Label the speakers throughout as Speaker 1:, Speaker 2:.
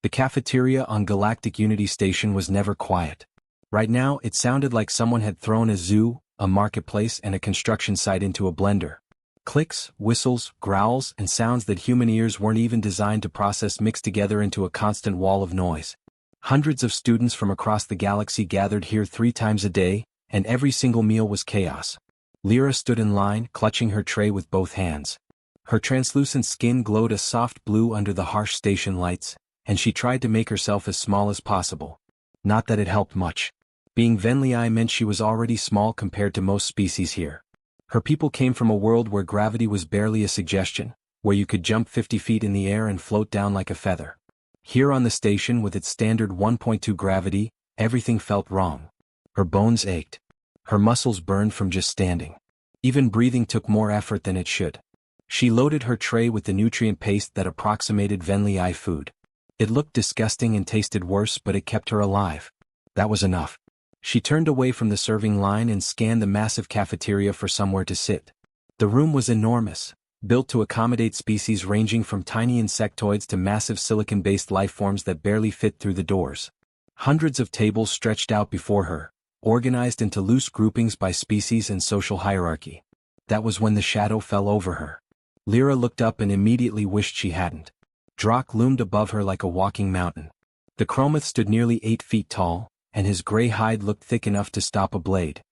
Speaker 1: The cafeteria on Galactic Unity Station was never quiet. Right now, it sounded like someone had thrown a zoo, a marketplace, and a construction site into a blender. Clicks, whistles, growls, and sounds that human ears weren't even designed to process mixed together into a constant wall of noise. Hundreds of students from across the galaxy gathered here 3 times a day, and every single meal was chaos. Lyra stood in line, clutching her tray with both hands. Her translucent skin glowed a soft blue under the harsh station lights, and she tried to make herself as small as possible. Not that it helped much. Being Venlii meant she was already small compared to most species here. Her people came from a world where gravity was barely a suggestion, where you could jump 50 feet in the air and float down like a feather. Here on the station with its standard 1.2 gravity, everything felt wrong. Her bones ached. Her muscles burned from just standing. Even breathing took more effort than it should. She loaded her tray with the nutrient paste that approximated Venlii food. It looked disgusting and tasted worse, but it kept her alive. That was enough. She turned away from the serving line and scanned the massive cafeteria for somewhere to sit. The room was enormous, built to accommodate species ranging from tiny insectoids to massive silicon-based lifeforms that barely fit through the doors. Hundreds of tables stretched out before her, organized into loose groupings by species and social hierarchy. That was when the shadow fell over her. Lyra looked up and immediately wished she hadn't. Drak loomed above her like a walking mountain. The Chromoth stood nearly 8 feet tall, and his gray hide looked thick enough to stop a blade.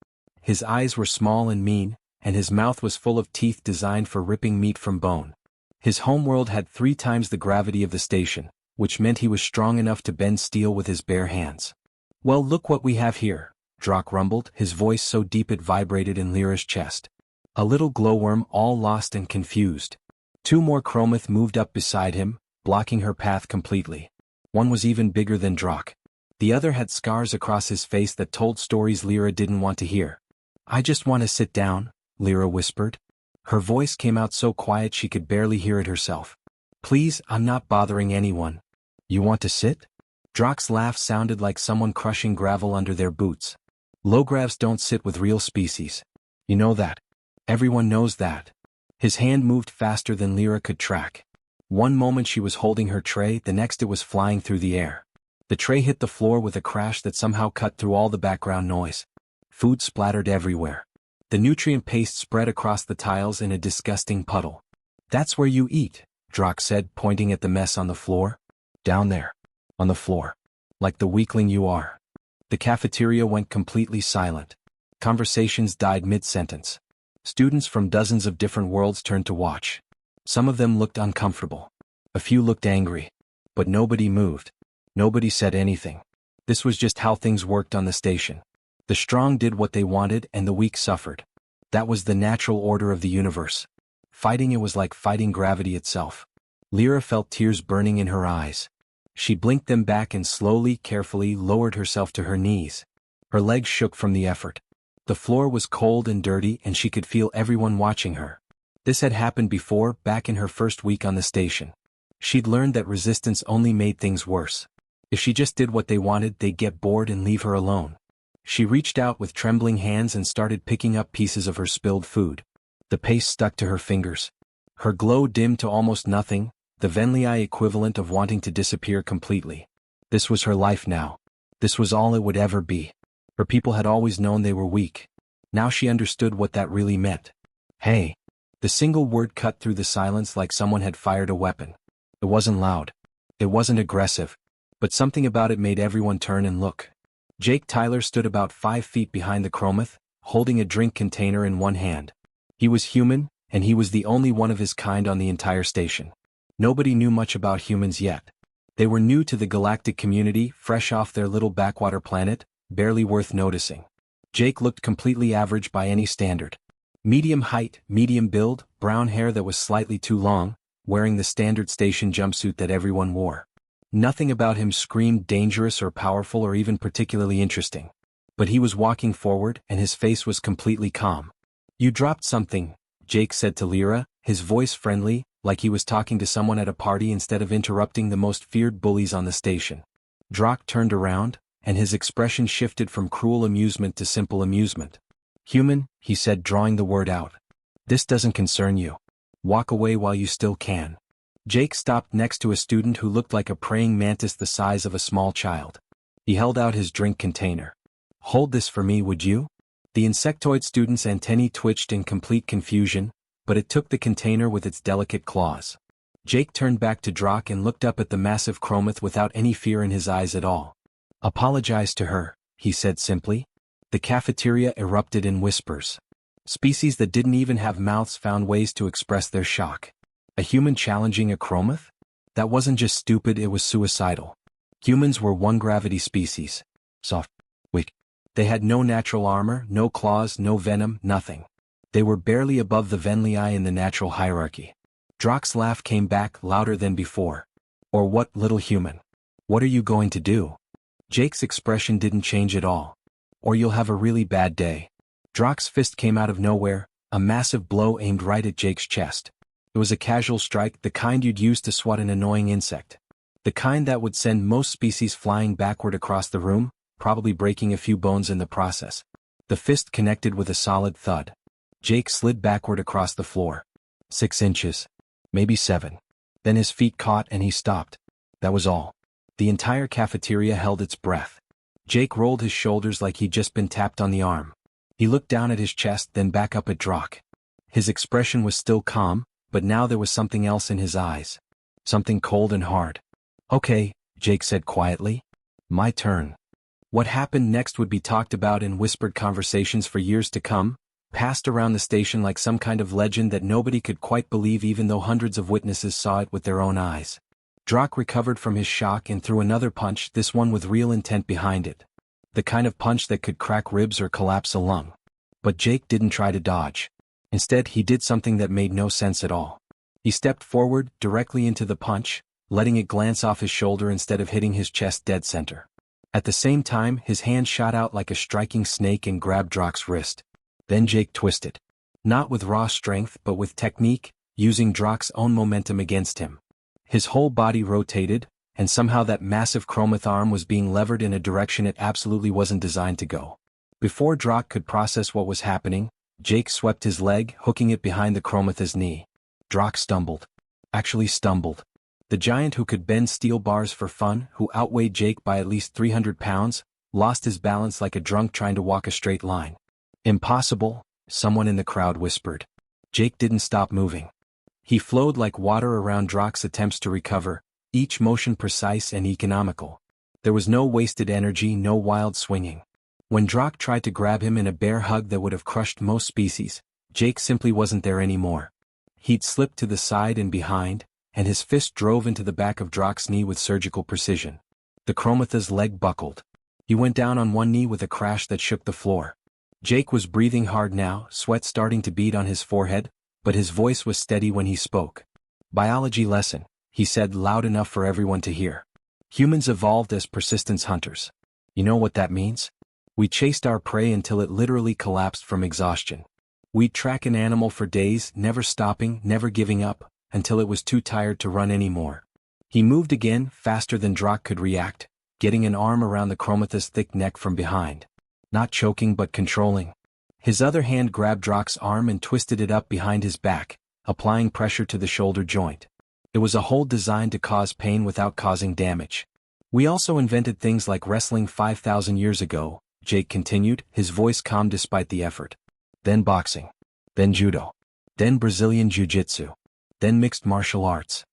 Speaker 1: His eyes were small and mean, and his mouth was full of teeth designed for ripping meat from bone. His homeworld had 3 times the gravity of the station, which meant he was strong enough to bend steel with his bare hands. "Well, look what we have here," Drak rumbled, his voice so deep it vibrated in Lyra's chest. A little glowworm, all lost and confused. 2 more Chromoth moved up beside him, blocking her path completely. One was even bigger than Drak. The other had scars across his face that told stories Lyra didn't want to hear. "I just want to sit down," Lyra whispered. Her voice came out so quiet she could barely hear it herself. "Please, I'm not bothering anyone." "You want to sit?" Drak's laugh sounded like someone crushing gravel under their boots. "Lowgravs don't sit with real species. You know that. Everyone knows that." His hand moved faster than Lyra could track. One moment she was holding her tray, the next it was flying through the air. The tray hit the floor with a crash that somehow cut through all the background noise. Food splattered everywhere. The nutrient paste spread across the tiles in a disgusting puddle. "That's where you eat," Drak said, pointing at the mess on the floor. "Down there. On the floor. Like the weakling you are." The cafeteria went completely silent. Conversations died mid-sentence. Students from dozens of different worlds turned to watch. Some of them looked uncomfortable. A few looked angry. But nobody moved. Nobody said anything. This was just how things worked on the station. The strong did what they wanted and the weak suffered. That was the natural order of the universe. Fighting it was like fighting gravity itself. Lyra felt tears burning in her eyes. She blinked them back and slowly, carefully lowered herself to her knees. Her legs shook from the effort. The floor was cold and dirty and she could feel everyone watching her. This had happened before, back in her first week on the station. She'd learned that resistance only made things worse. If she just did what they wanted, they'd get bored and leave her alone. She reached out with trembling hands and started picking up pieces of her spilled food. The paste stuck to her fingers. Her glow dimmed to almost nothing, the Venlii equivalent of wanting to disappear completely. This was her life now. This was all it would ever be. Her people had always known they were weak. Now she understood what that really meant. "Hey." The single word cut through the silence like someone had fired a weapon. It wasn't loud. It wasn't aggressive. But something about it made everyone turn and look. Jake Tyler stood about 5 feet behind the Chromoth, holding a drink container in one hand. He was human, and he was the only one of his kind on the entire station. Nobody knew much about humans yet. They were new to the galactic community, fresh off their little backwater planet, barely worth noticing. Jake looked completely average by any standard. Medium height, medium build, brown hair that was slightly too long, wearing the standard station jumpsuit that everyone wore. Nothing about him screamed dangerous or powerful or even particularly interesting. But he was walking forward and his face was completely calm. "You dropped something," Jake said to Lyra, his voice friendly, like he was talking to someone at a party instead of interrupting the most feared bullies on the station. Drak turned around, and his expression shifted from cruel amusement to simple amusement. "Human," he said, drawing the word out. "This doesn't concern you. Walk away while you still can." Jake stopped next to a student who looked like a praying mantis the size of a small child. He held out his drink container. "Hold this for me, would you?" The insectoid student's antennae twitched in complete confusion, but it took the container with its delicate claws. Jake turned back to Drock and looked up at the massive Chromoth without any fear in his eyes at all. "Apologize to her," he said simply. The cafeteria erupted in whispers. Species that didn't even have mouths found ways to express their shock. A human challenging a Chromoth? That wasn't just stupid, it was suicidal. Humans were one-gravity species. Soft. Weak. They had no natural armor, no claws, no venom, nothing. They were barely above the Venlii in the natural hierarchy. Drock's laugh came back louder than before. "Or what, little human? What are you going to do?" Jake's expression didn't change at all. "Or you'll have a really bad day." Drock's fist came out of nowhere, a massive blow aimed right at Jake's chest. It was a casual strike, the kind you'd use to swat an annoying insect. The kind that would send most species flying backward across the room, probably breaking a few bones in the process. The fist connected with a solid thud. Jake slid backward across the floor. 6 inches. Maybe 7. Then his feet caught and he stopped. That was all. The entire cafeteria held its breath. Jake rolled his shoulders like he'd just been tapped on the arm. He looked down at his chest, then back up at Drock. His expression was still calm, but now there was something else in his eyes. Something cold and hard. "Okay," Jake said quietly. "My turn." What happened next would be talked about in whispered conversations for years to come, passed around the station like some kind of legend that nobody could quite believe even though hundreds of witnesses saw it with their own eyes. Drock recovered from his shock and threw another punch, this one with real intent behind it. The kind of punch that could crack ribs or collapse a lung. But Jake didn't try to dodge. Instead, he did something that made no sense at all. He stepped forward, directly into the punch, letting it glance off his shoulder instead of hitting his chest dead center. At the same time, his hand shot out like a striking snake and grabbed Drock's wrist. Then Jake twisted. Not with raw strength but with technique, using Drock's own momentum against him. His whole body rotated, and somehow that massive Chromoth arm was being levered in a direction it absolutely wasn't designed to go. Before Drock could process what was happening, Jake swept his leg, hooking it behind the Chromoth's knee. Drock stumbled. Actually stumbled. The giant who could bend steel bars for fun, who outweighed Jake by at least 300 pounds, lost his balance like a drunk trying to walk a straight line. "Impossible," someone in the crowd whispered. Jake didn't stop moving. He flowed like water around Drock's attempts to recover, each motion precise and economical. There was no wasted energy, no wild swinging. When Drock tried to grab him in a bear hug that would have crushed most species, Jake simply wasn't there anymore. He'd slipped to the side and behind, and his fist drove into the back of Drock's knee with surgical precision. The Chromoth's leg buckled. He went down on one knee with a crash that shook the floor. Jake was breathing hard now, sweat starting to bead on his forehead, but his voice was steady when he spoke. "Biology lesson," he said loud enough for everyone to hear. "Humans evolved as persistence hunters. You know what that means? We chased our prey until it literally collapsed from exhaustion. We'd track an animal for days, never stopping, never giving up, until it was too tired to run anymore." He moved again, faster than Drock could react, getting an arm around the Chromoth's thick neck from behind. Not choking but controlling. His other hand grabbed Drock's arm and twisted it up behind his back, applying pressure to the shoulder joint. It was a hold designed to cause pain without causing damage. "We also invented things like wrestling 5,000 years ago," Jake continued, his voice calm despite the effort. "Then boxing. Then judo. Then Brazilian jiu-jitsu. Then mixed martial arts.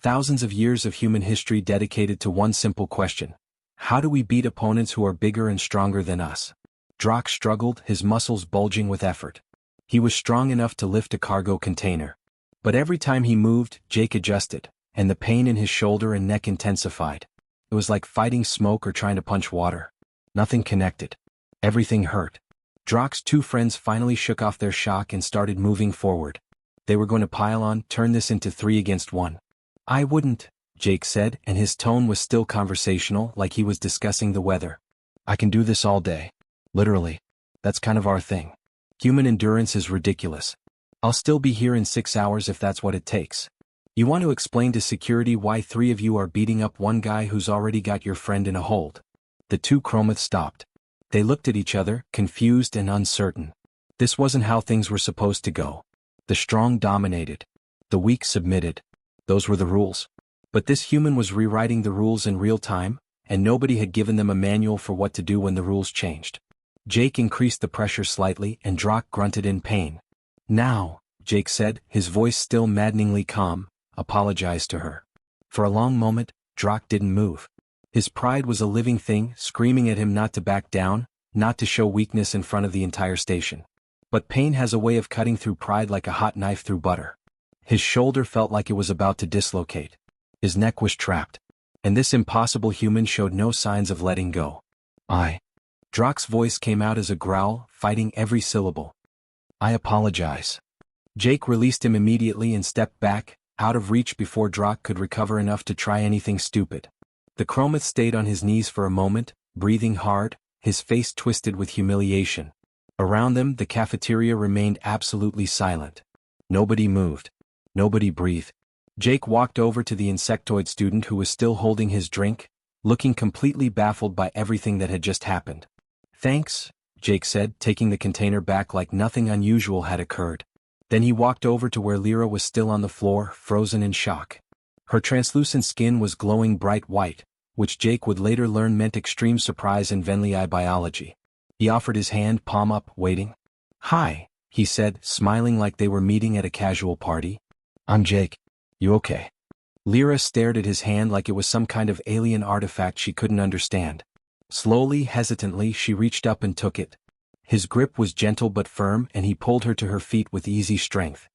Speaker 1: Thousands of years of human history dedicated to one simple question. How do we beat opponents who are bigger and stronger than us?" Drock struggled, his muscles bulging with effort. He was strong enough to lift a cargo container. But every time he moved, Jake adjusted, and the pain in his shoulder and neck intensified. It was like fighting smoke or trying to punch water. Nothing connected. Everything hurt. Drock's two friends finally shook off their shock and started moving forward. They were going to pile on, turn this into 3 against 1. "I wouldn't," Jake said, and his tone was still conversational, like he was discussing the weather. "I can do this all day. Literally. That's kind of our thing. Human endurance is ridiculous. I'll still be here in 6 hours if that's what it takes. You want to explain to security why 3 of you are beating up one guy who's already got your friend in a hold?" The two Chromoths stopped. They looked at each other, confused and uncertain. This wasn't how things were supposed to go. The strong dominated. The weak submitted. Those were the rules. But this human was rewriting the rules in real time, and nobody had given them a manual for what to do when the rules changed. Jake increased the pressure slightly and Drock grunted in pain. Now, Jake said, his voice still maddeningly calm, apologized to her. For a long moment, Drock didn't move. His pride was a living thing, screaming at him not to back down, not to show weakness in front of the entire station. But pain has a way of cutting through pride like a hot knife through butter. His shoulder felt like it was about to dislocate. His neck was trapped. And this impossible human showed no signs of letting go. Drock's voice came out as a growl, fighting every syllable. I apologize. Jake released him immediately and stepped back, out of reach before Drock could recover enough to try anything stupid. The Chromath stayed on his knees for a moment, breathing hard, his face twisted with humiliation. Around them, the cafeteria remained absolutely silent. Nobody moved. Nobody breathed. Jake walked over to the insectoid student who was still holding his drink, looking completely baffled by everything that had just happened. Thanks, Jake said, taking the container back like nothing unusual had occurred. Then he walked over to where Lyra was still on the floor, frozen in shock. Her translucent skin was glowing bright white, which Jake would later learn meant extreme surprise in Venlii biology. He offered his hand, palm up, waiting. Hi, he said, smiling like they were meeting at a casual party. I'm Jake. You okay? Lyra stared at his hand like it was some kind of alien artifact she couldn't understand. Slowly, hesitantly, she reached up and took it. His grip was gentle but firm and he pulled her to her feet with easy strength.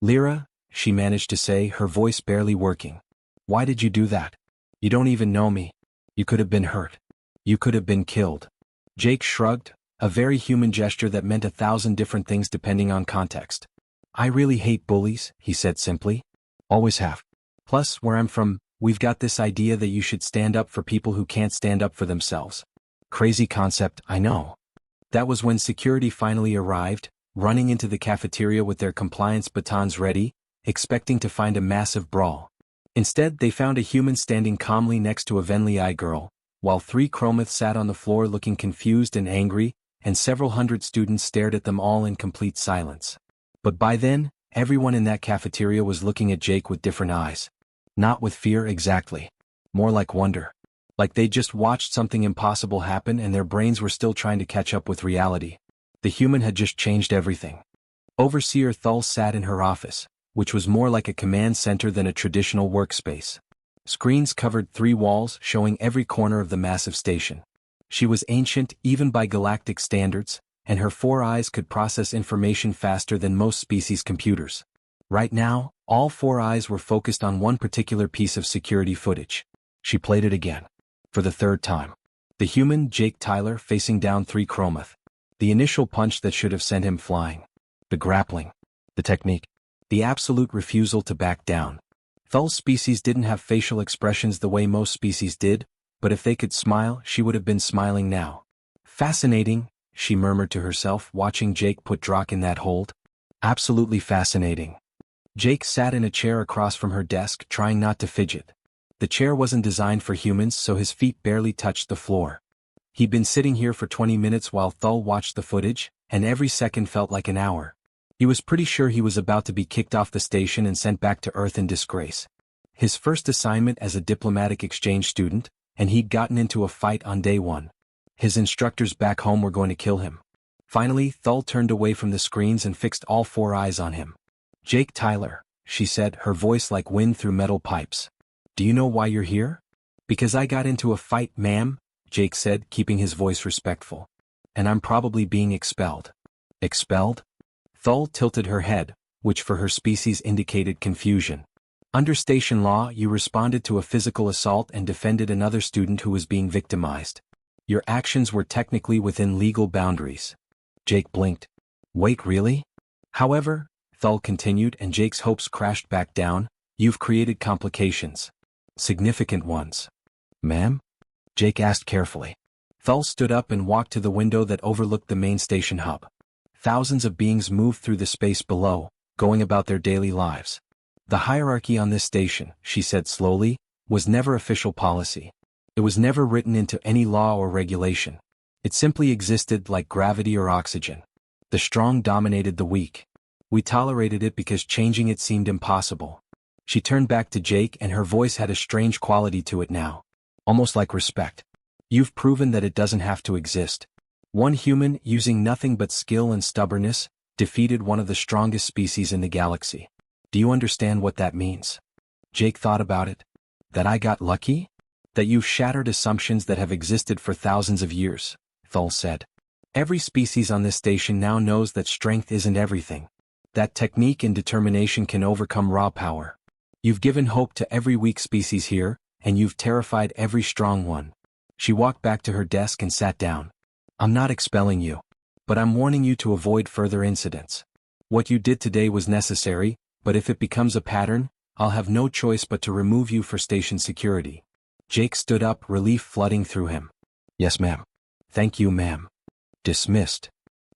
Speaker 1: Lyra, she managed to say, her voice barely working. Why did you do that? You don't even know me. You could have been hurt. You could have been killed. Jake shrugged, a very human gesture that meant 1,000 different things depending on context. I really hate bullies, he said simply. Always have. Plus, where I'm from, we've got this idea that you should stand up for people who can't stand up for themselves. Crazy concept, I know. That was when security finally arrived, running into the cafeteria with their compliance batons ready, expecting to find a massive brawl. Instead, they found a human standing calmly next to a Venlii girl, while 3 Chromaths sat on the floor looking confused and angry, and several hundred students stared at them all in complete silence. But by then, everyone in that cafeteria was looking at Jake with different eyes. Not with fear exactly. More like wonder. Like they'd just watched something impossible happen and their brains were still trying to catch up with reality. The human had just changed everything. Overseer Thull sat in her office, which was more like a command center than a traditional workspace. Screens covered 3 walls showing every corner of the massive station. She was ancient even by galactic standards, and her 4 eyes could process information faster than most species' computers. Right now, all 4 eyes were focused on one particular piece of security footage. She played it again. For the 3rd time. The human, Jake Tyler, facing down 3 Chromath. The initial punch that should have sent him flying. The grappling. The technique. The absolute refusal to back down. Thull's species didn't have facial expressions the way most species did, but if they could smile, she would have been smiling now. Fascinating, she murmured to herself, watching Jake put Drock in that hold. Absolutely fascinating. Jake sat in a chair across from her desk, trying not to fidget. The chair wasn't designed for humans, so his feet barely touched the floor. He'd been sitting here for 20 minutes while Thull watched the footage, and every second felt like an hour. He was pretty sure he was about to be kicked off the station and sent back to Earth in disgrace. His first assignment as a diplomatic exchange student, and he'd gotten into a fight on day 1. His instructors back home were going to kill him. Finally, Thull turned away from the screens and fixed all 4 eyes on him. Jake Tyler, she said, her voice like wind through metal pipes. Do you know why you're here? Because I got into a fight, ma'am, Jake said, keeping his voice respectful. And I'm probably being expelled. Expelled? Thull tilted her head, which for her species indicated confusion. Under station law, you responded to a physical assault and defended another student who was being victimized. Your actions were technically within legal boundaries. Jake blinked. Wait, really? However, Thull continued, and Jake's hopes crashed back down, you've created complications. Significant ones. Ma'am? Jake asked carefully. Thull stood up and walked to the window that overlooked the main station hub. Thousands of beings moved through the space below, going about their daily lives. The hierarchy on this station, she said slowly, was never official policy. It was never written into any law or regulation. It simply existed like gravity or oxygen. The strong dominated the weak. We tolerated it because changing it seemed impossible. She turned back to Jake and her voice had a strange quality to it now. Almost like respect. You've proven that it doesn't have to exist. One human, using nothing but skill and stubbornness, defeated one of the strongest species in the galaxy. Do you understand what that means? Jake thought about it. That I got lucky? That you've shattered assumptions that have existed for thousands of years, Thul said. Every species on this station now knows that strength isn't everything. That technique and determination can overcome raw power. You've given hope to every weak species here, and you've terrified every strong one. She walked back to her desk and sat down. I'm not expelling you. But I'm warning you to avoid further incidents. What you did today was necessary, but if it becomes a pattern, I'll have no choice but to remove you for station security. Jake stood up, relief flooding through him. Yes, ma'am. Thank you, ma'am. Dismissed.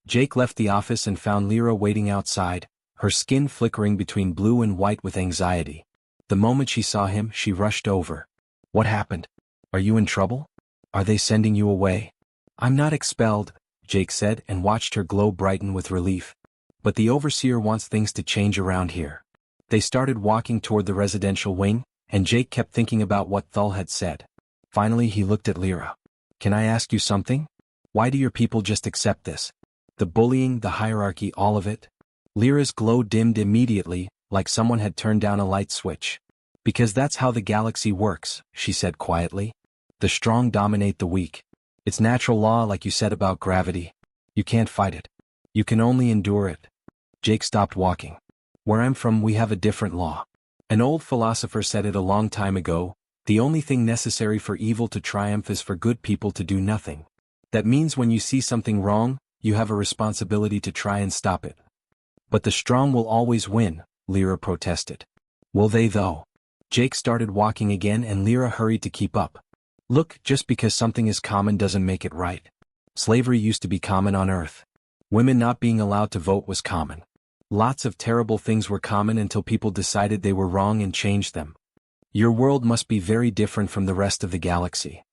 Speaker 1: Jake left the office and found Lyra waiting outside, her skin flickering between blue and white with anxiety. The moment she saw him, she rushed over. What happened? Are you in trouble? Are they sending you away? I'm not expelled, Jake said and watched her glow brighten with relief. But the overseer wants things to change around here. They started walking toward the residential wing, and Jake kept thinking about what Thul had said. Finally he looked at Lyra. Can I ask you something? Why do your people just accept this? The bullying, the hierarchy, all of it? Lyra's glow dimmed immediately, like someone had turned down a light switch. Because that's how the galaxy works, she said quietly. The strong dominate the weak. It's natural law like you said about gravity. You can't fight it. You can only endure it. Jake stopped walking. Where I'm from we have a different law. An old philosopher said it a long time ago, the only thing necessary for evil to triumph is for good people to do nothing. That means when you see something wrong, you have a responsibility to try and stop it. But the strong will always win, Lyra protested. Will they though? Jake started walking again and Lyra hurried to keep up. Look, just because something is common doesn't make it right. Slavery used to be common on Earth. Women not being allowed to vote was common. Lots of terrible things were common until people decided they were wrong and changed them. Your world must be very different from the rest of the galaxy.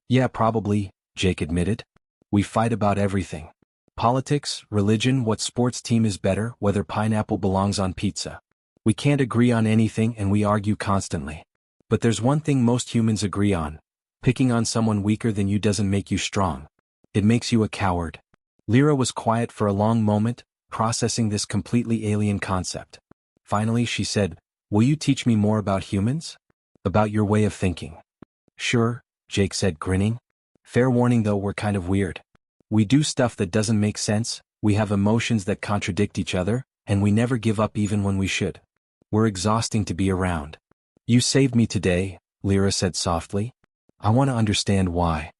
Speaker 1: Yeah, probably, Jake admitted. We fight about everything. Politics, religion, what sports team is better, whether pineapple belongs on pizza. We can't agree on anything and we argue constantly. But there's one thing most humans agree on. Picking on someone weaker than you doesn't make you strong. It makes you a coward. Lyra was quiet for a long moment, processing this completely alien concept. Finally she said, will you teach me more about humans? About your way of thinking? Sure, Jake said grinning. Fair warning though, we're kind of weird. We do stuff that doesn't make sense, we have emotions that contradict each other, and we never give up even when we should. We're exhausting to be around. You saved me today, Lyra said softly. I want to understand why.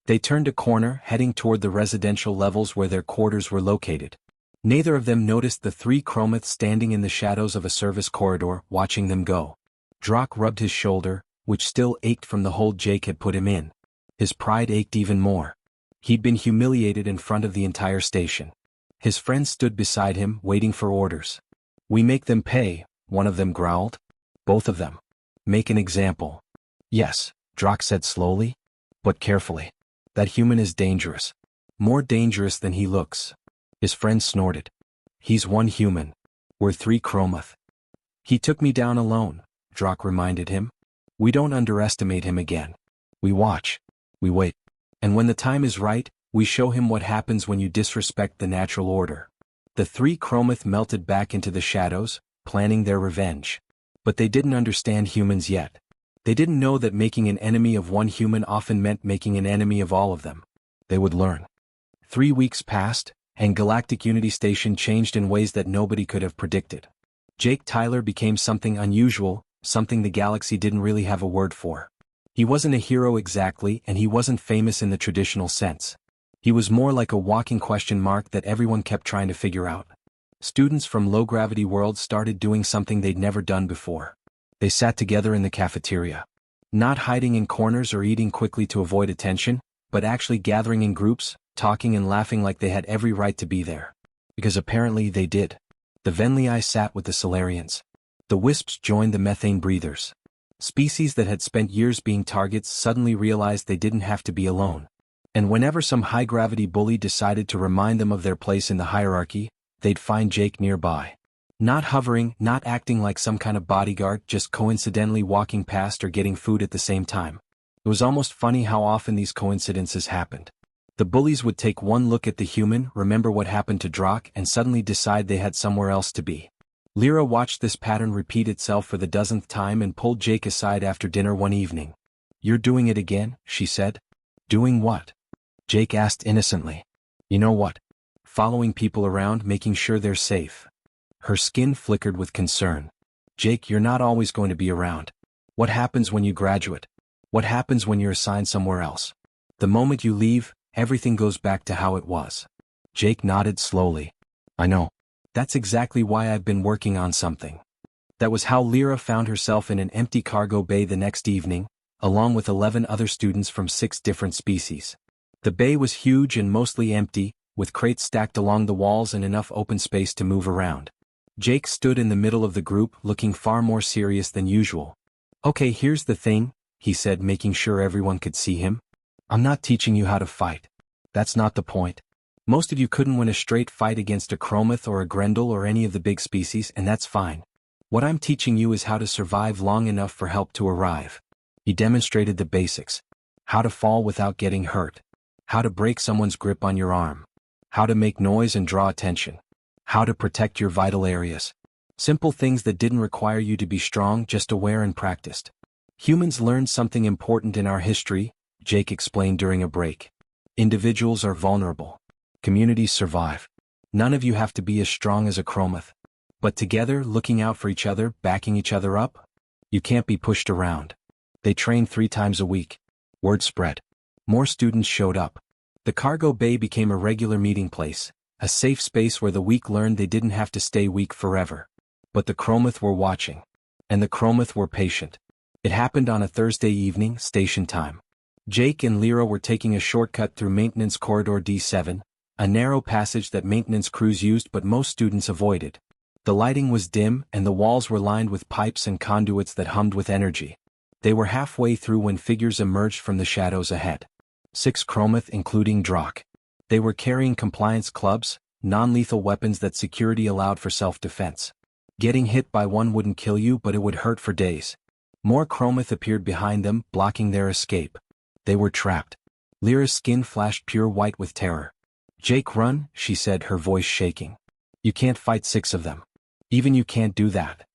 Speaker 1: They turned a corner, heading toward the residential levels where their quarters were located. Neither of them noticed the three Chromaths standing in the shadows of a service corridor, watching them go. Drock rubbed his shoulder, which still ached from the hole Jake had put him in. His pride ached even more. He'd been humiliated in front of the entire station. His friends stood beside him, waiting for orders. We make them pay, one of them growled. Both of them. Make an example. Yes, Drock said slowly, but carefully. That human is dangerous. More dangerous than he looks. His friend snorted. He's one human. We're three Chromath. He took me down alone, Drock reminded him. We don't underestimate him again. We watch. We wait. And when the time is right, we show him what happens when you disrespect the natural order. The three Chromath melted back into the shadows, planning their revenge. But they didn't understand humans yet. They didn't know that making an enemy of one human often meant making an enemy of all of them. They would learn. 3 weeks passed, and Galactic Unity Station changed in ways that nobody could have predicted. Jake Tyler became something unusual, something the galaxy didn't really have a word for. He wasn't a hero exactly, and he wasn't famous in the traditional sense. He was more like a walking question mark that everyone kept trying to figure out. Students from low-gravity worlds started doing something they'd never done before. They sat together in the cafeteria. Not hiding in corners or eating quickly to avoid attention, but actually gathering in groups, talking and laughing like they had every right to be there. Because apparently they did. The Venlii sat with the Solarians. The Wisps joined the methane breathers. Species that had spent years being targets suddenly realized they didn't have to be alone. And whenever some high-gravity bully decided to remind them of their place in the hierarchy, they'd find Jake nearby. Not hovering, not acting like some kind of bodyguard, just coincidentally walking past or getting food at the same time. It was almost funny how often these coincidences happened. The bullies would take one look at the human, remember what happened to Drock, and suddenly decide they had somewhere else to be. Lyra watched this pattern repeat itself for the dozenth time and pulled Jake aside after dinner one evening. "You're doing it again," she said. "Doing what?" Jake asked innocently. "You know what? Following people around, making sure they're safe." Her skin flickered with concern. "Jake, you're not always going to be around. What happens when you graduate? What happens when you're assigned somewhere else? The moment you leave, everything goes back to how it was." Jake nodded slowly. "I know. That's exactly why I've been working on something." That was how Lyra found herself in an empty cargo bay the next evening, along with 11 other students from 6 different species. The bay was huge and mostly empty, with crates stacked along the walls and enough open space to move around. Jake stood in the middle of the group, looking far more serious than usual. "Okay, here's the thing," he said, making sure everyone could see him. "I'm not teaching you how to fight. That's not the point. Most of you couldn't win a straight fight against a Chromoth or a Grendel or any of the big species, and that's fine. What I'm teaching you is how to survive long enough for help to arrive." He demonstrated the basics. How to fall without getting hurt. How to break someone's grip on your arm. How to make noise and draw attention. How to protect your vital areas. Simple things that didn't require you to be strong, just aware and practiced. "Humans learned something important in our history," Jake explained during a break. "Individuals are vulnerable. Communities survive. None of you have to be as strong as a Chromoth. But together, looking out for each other, backing each other up, you can't be pushed around." They trained 3 times a week. Word spread. More students showed up. The cargo bay became a regular meeting place, a safe space where the weak learned they didn't have to stay weak forever. But the Chromoth were watching. And the Chromoth were patient. It happened on a Thursday evening, station time. Jake and Lyra were taking a shortcut through Maintenance Corridor D7, a narrow passage that maintenance crews used but most students avoided. The lighting was dim and the walls were lined with pipes and conduits that hummed with energy. They were halfway through when figures emerged from the shadows ahead. 6 Chromoth, including Drock. They were carrying compliance clubs, non-lethal weapons that security allowed for self-defense. Getting hit by one wouldn't kill you, but it would hurt for days. More Chromoth appeared behind them, blocking their escape. They were trapped. Lyra's skin flashed pure white with terror. "Jake, run," she said, her voice shaking. "You can't fight 6 of them. Even you can't do that."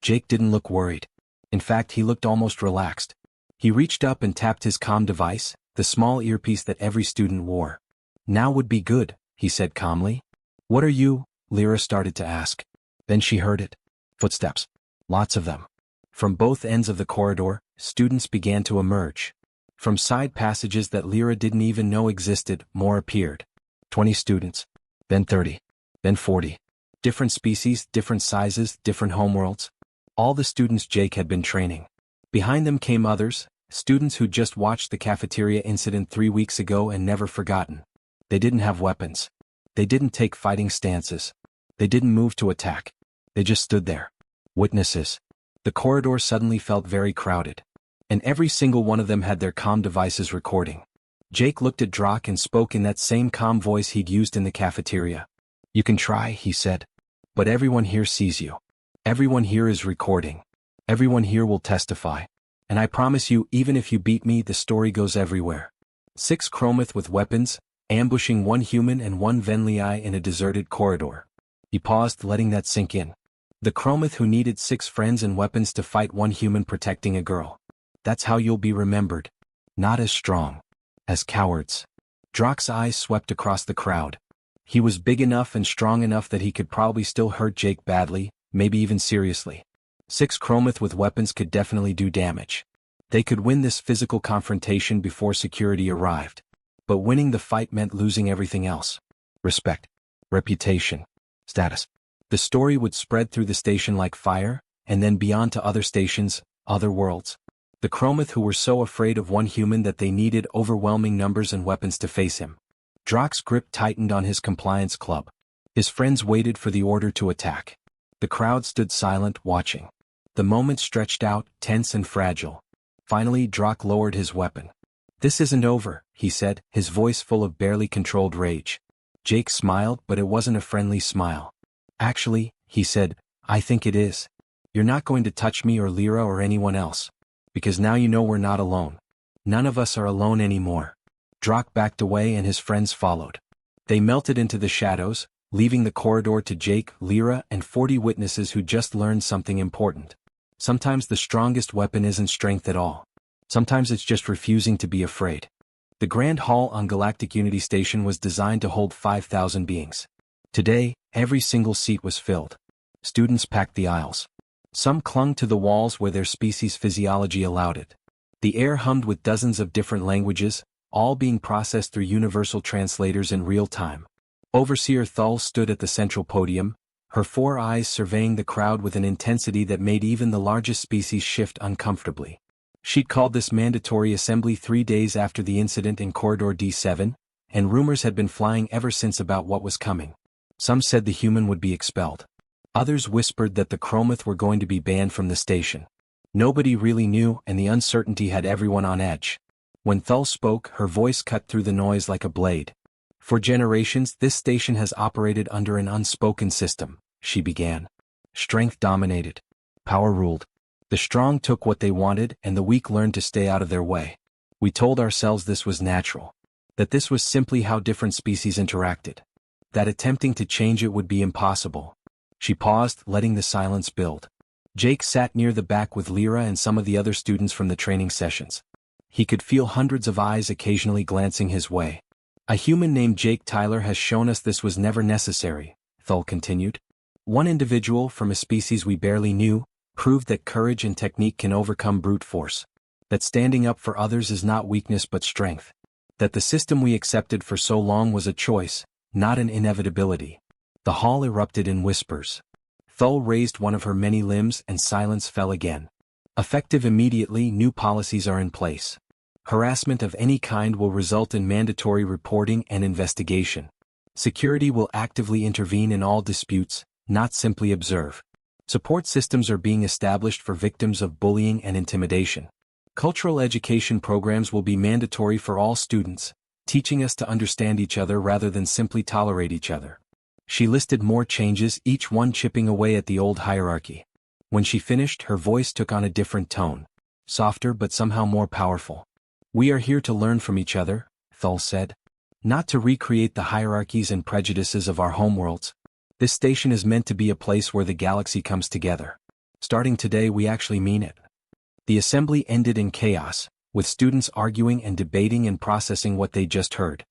Speaker 1: Jake didn't look worried. In fact, he looked almost relaxed. He reached up and tapped his comm device, the small earpiece that every student wore. "Now would be good," he said calmly. "What are you?" Lyra started to ask. Then she heard it. Footsteps. Lots of them. From both ends of the corridor, students began to emerge. From side passages that Lyra didn't even know existed, more appeared. 20 students. Then 30. Then 40. Different species, different sizes, different homeworlds. All the students Jake had been training. Behind them came others, students who'd just watched the cafeteria incident 3 weeks ago and never forgotten. They didn't have weapons. They didn't take fighting stances. They didn't move to attack. They just stood there. Witnesses. The corridor suddenly felt very crowded. And every single one of them had their comm devices recording. Jake looked at Drock and spoke in that same calm voice he'd used in the cafeteria. "You can try," he said. "But everyone here sees you. Everyone here is recording. Everyone here will testify. And I promise you, even if you beat me, the story goes everywhere." 6 Chromoth with weapons, ambushing 1 human and 1 Venlii in a deserted corridor. He paused, letting that sink in. The Chromoth who needed 6 friends and weapons to fight 1 human protecting a girl. That's how you'll be remembered. Not as strong. As cowards. Drock's eyes swept across the crowd. He was big enough and strong enough that he could probably still hurt Jake badly, maybe even seriously. 6 Chromoth with weapons could definitely do damage. They could win this physical confrontation before security arrived. But winning the fight meant losing everything else. Respect. Reputation. Status. The story would spread through the station like fire, and then beyond to other stations, other worlds. The Chromoth who were so afraid of 1 human that they needed overwhelming numbers and weapons to face him. Drock's grip tightened on his compliance club. His friends waited for the order to attack. The crowd stood silent, watching. The moment stretched out, tense and fragile. Finally, Drock lowered his weapon. "This isn't over," he said, his voice full of barely controlled rage. Jake smiled, but it wasn't a friendly smile. "Actually," he said, I think it is. You're not going to touch me or Lyra or anyone else. Because now you know we're not alone. None of us are alone anymore. Drak backed away and his friends followed. They melted into the shadows, leaving the corridor to Jake, Lyra, and 40 witnesses who just learned something important. Sometimes the strongest weapon isn't strength at all. Sometimes it's just refusing to be afraid. The Grand Hall on Galactic Unity Station was designed to hold 5,000 beings. Today, every single seat was filled. Students packed the aisles. Some clung to the walls where their species' physiology allowed it. The air hummed with dozens of different languages, all being processed through universal translators in real time. Overseer Thull stood at the central podium, her 4 eyes surveying the crowd with an intensity that made even the largest species shift uncomfortably. She'd called this mandatory assembly 3 days after the incident in Corridor D7, and rumors had been flying ever since about what was coming. Some said the human would be expelled. Others whispered that the Chromoth were going to be banned from the station. Nobody really knew, and the uncertainty had everyone on edge. When Thull spoke, her voice cut through the noise like a blade. For generations, this station has operated under an unspoken system, she began. Strength dominated. Power ruled. The strong took what they wanted, and the weak learned to stay out of their way. We told ourselves this was natural. That this was simply how different species interacted. That attempting to change it would be impossible. She paused, letting the silence build. Jake sat near the back with Lyra and some of the other students from the training sessions. He could feel hundreds of eyes occasionally glancing his way. A human named Jake Tyler has shown us this was never necessary, Thull continued. One individual from a species we barely knew proved that courage and technique can overcome brute force. That standing up for others is not weakness but strength. That the system we accepted for so long was a choice, not an inevitability. The hall erupted in whispers. Thull raised one of her many limbs and silence fell again. Effective immediately, new policies are in place. Harassment of any kind will result in mandatory reporting and investigation. Security will actively intervene in all disputes, not simply observe. Support systems are being established for victims of bullying and intimidation. Cultural education programs will be mandatory for all students, teaching us to understand each other rather than simply tolerate each other. She listed more changes, each one chipping away at the old hierarchy. When she finished, her voice took on a different tone. Softer but somehow more powerful. We are here to learn from each other, Thull said. Not to recreate the hierarchies and prejudices of our homeworlds. This station is meant to be a place where the galaxy comes together. Starting today, we actually mean it. The assembly ended in chaos, with students arguing and debating and processing what they just heard.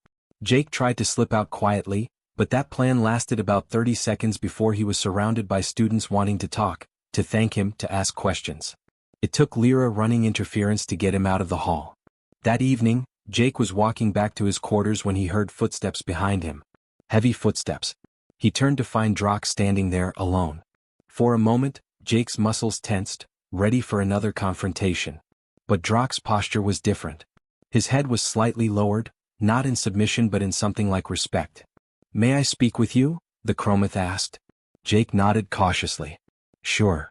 Speaker 1: Jake tried to slip out quietly, but that plan lasted about 30 seconds before he was surrounded by students wanting to talk, to thank him, to ask questions. It took Lyra running interference to get him out of the hall. That evening, Jake was walking back to his quarters when he heard footsteps behind him. Heavy footsteps. He turned to find Drak standing there, alone. For a moment, Jake's muscles tensed, ready for another confrontation. But Drak's posture was different. His head was slightly lowered, not in submission but in something like respect. "May I speak with you?" the Chromoth asked. Jake nodded cautiously. "Sure."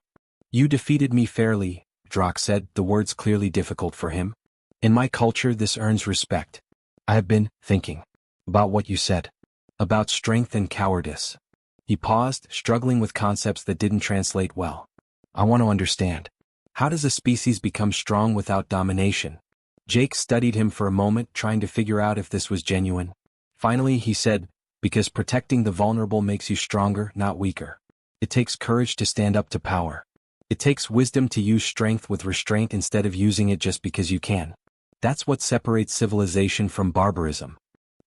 Speaker 1: "You defeated me fairly," Drak said, the words clearly difficult for him. "In my culture this earns respect. I have been thinking about what you said. About strength and cowardice." He paused, struggling with concepts that didn't translate well. "I want to understand. How does a species become strong without domination?" Jake studied him for a moment, trying to figure out if this was genuine. Finally he said, "Because protecting the vulnerable makes you stronger, not weaker. It takes courage to stand up to power. It takes wisdom to use strength with restraint instead of using it just because you can. That's what separates civilization from barbarism."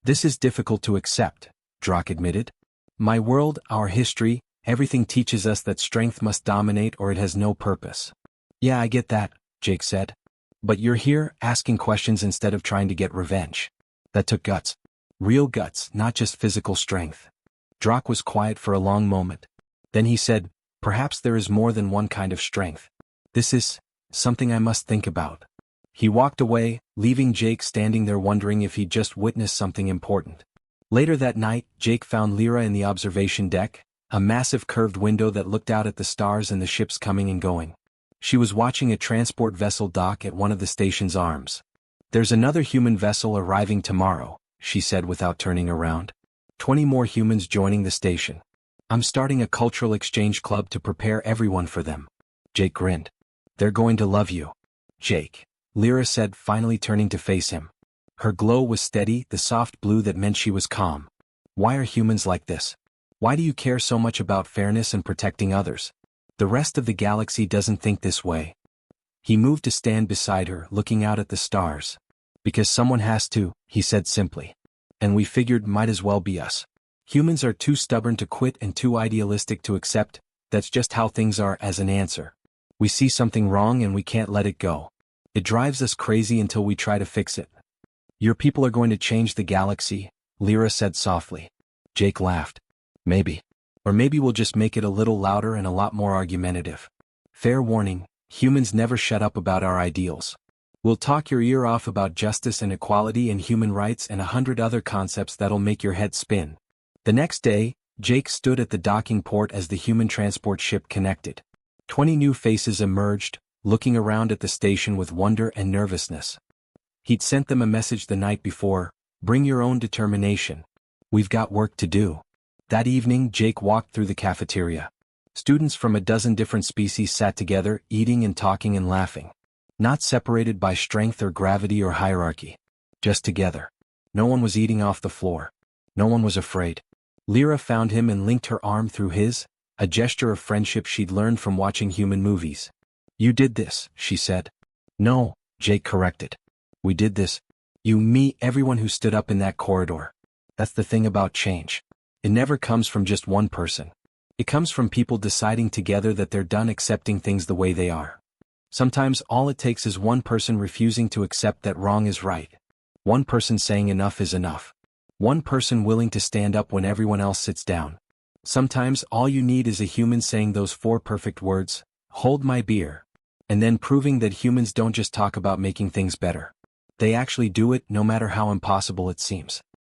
Speaker 1: "This is difficult to accept," Drak admitted. "My world, our history, everything teaches us that strength must dominate or it has no purpose." "Yeah, I get that," Jake said. "But you're here, asking questions instead of trying to get revenge. That took guts. Real guts, not just physical strength." Drak was quiet for a long moment. Then he said, "Perhaps there is more than one kind of strength. This is something I must think about." He walked away, leaving Jake standing there wondering if he'd just witnessed something important. Later that night, Jake found Lyra in the observation deck, a massive curved window that looked out at the stars and the ships coming and going. She was watching a transport vessel dock at one of the station's arms. "There's another human vessel arriving tomorrow," she said without turning around. 20 more humans joining the station. I'm starting a cultural exchange club to prepare everyone for them. Jake grinned. They're going to love you. Jake, Lyra said, finally turning to face him. Her glow was steady, the soft blue that meant she was calm. Why are humans like this? Why do you care so much about fairness and protecting others? The rest of the galaxy doesn't think this way. He moved to stand beside her, looking out at the stars. Because someone has to, he said simply. And we figured might as well be us. Humans are too stubborn to quit and too idealistic to accept, that's just how things are as an answer. We see something wrong and we can't let it go. It drives us crazy until we try to fix it. Your people are going to change the galaxy, Lyra said softly. Jake laughed. Maybe. Or maybe we'll just make it a little louder and a lot more argumentative. Fair warning, humans never shut up about our ideals. We'll talk your ear off about justice and equality and human rights and 100 other concepts that'll make your head spin. The next day, Jake stood at the docking port as the human transport ship connected. 20 new faces emerged, looking around at the station with wonder and nervousness. He'd sent them a message the night before, bring your own determination. We've got work to do. That evening, Jake walked through the cafeteria. Students from a dozen different species sat together, eating and talking and laughing. Not separated by strength or gravity or hierarchy. Just together. No one was eating off the floor. No one was afraid. Lyra found him and linked her arm through his, a gesture of friendship she'd learned from watching human movies. You did this, she said. No, Jake corrected. We did this. You, me, everyone who stood up in that corridor. That's the thing about change. It never comes from just one person. It comes from people deciding together that they're done accepting things the way they are. Sometimes all it takes is one person refusing to accept that wrong is right. One person saying enough is enough. One person willing to stand up when everyone else sits down. Sometimes all you need is a human saying those 4 perfect words, hold my beer. And then proving that humans don't just talk about making things better. They actually do it, no matter how impossible it seems.